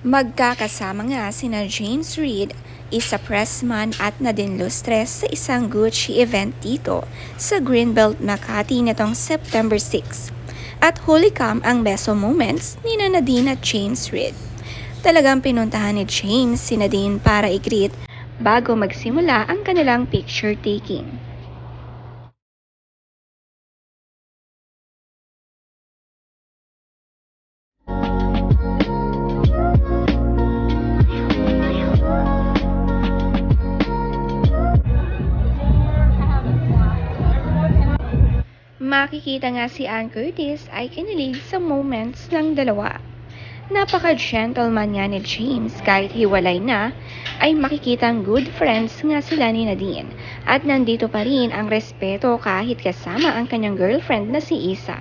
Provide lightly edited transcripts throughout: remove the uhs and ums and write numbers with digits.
Magkakasama nga sina James Reid, Isa Pressman at Nadine Lustres sa isang Gucci event dito sa Greenbelt, Makati nitong September 6. At huli cam ang beso moments ni Nadine at James Reid. Talagang pinuntahan ni James si Nadine para i-greet bago magsimula ang kanilang picture taking. Makikita nga si Ann Curtis ay kinilig sa moments ng dalawa. Napaka-gentleman nga ni James kahit hiwalay na, ay makikitang good friends nga sila ni Nadine at nandito pa rin ang respeto kahit kasama ang kanyang girlfriend na si Isa.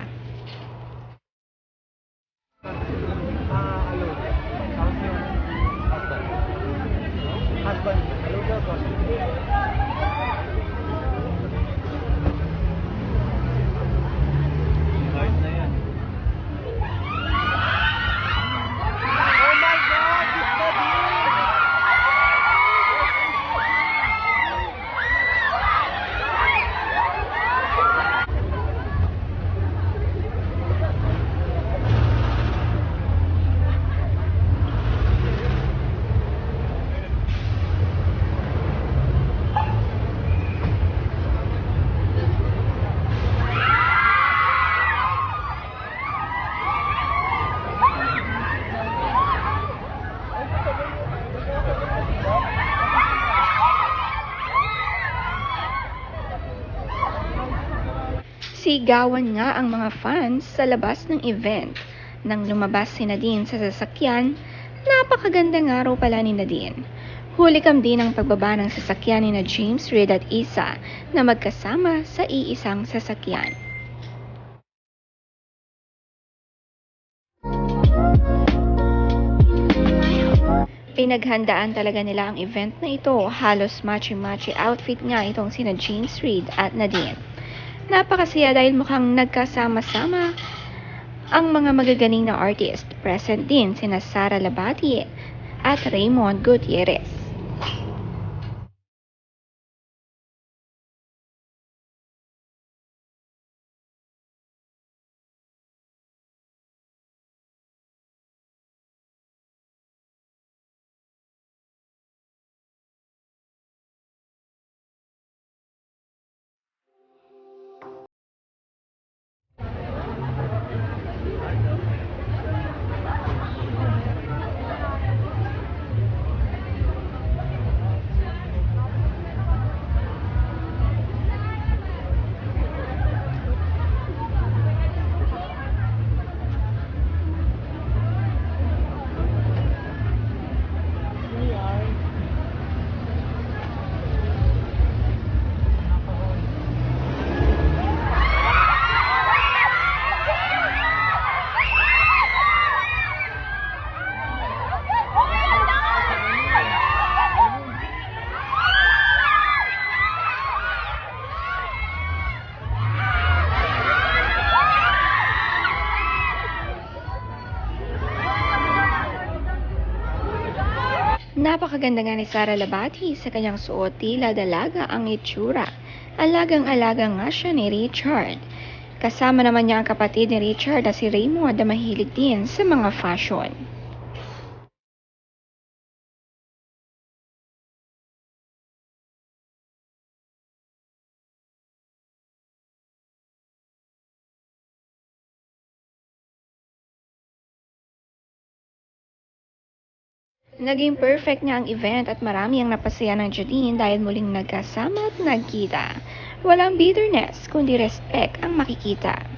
Sigawan nga ang mga fans sa labas ng event. Nang lumabas si Nadine sa sasakyan, napakaganda nga raw pala ni Nadine. Huli kam din ang pagbaba ng sasakyan ni na James Reid at Isa na magkasama sa iisang sasakyan. Pinaghandaan talaga nila ang event na ito. Halos matchy-matchy outfit nga itong sina James Reid at Nadine. Napakasaya dahil mukhang nagkasama-sama ang mga magagaling na artist. Present din sina Sara Labati at Raymond Gutierrez. Napakaganda nga ni Sara Labati sa kanyang suot, tila dalaga ang itsura. Alagang-alaga nga siya ni Richard. Kasama naman niya ang kapatid ni Richard na si Raymond na mahilig din sa mga fashion. Naging perfect nga ang event at marami ang napasaya ng Jadine dahil muling nagkasama at nagkita. Walang bitterness kundi respect ang makikita.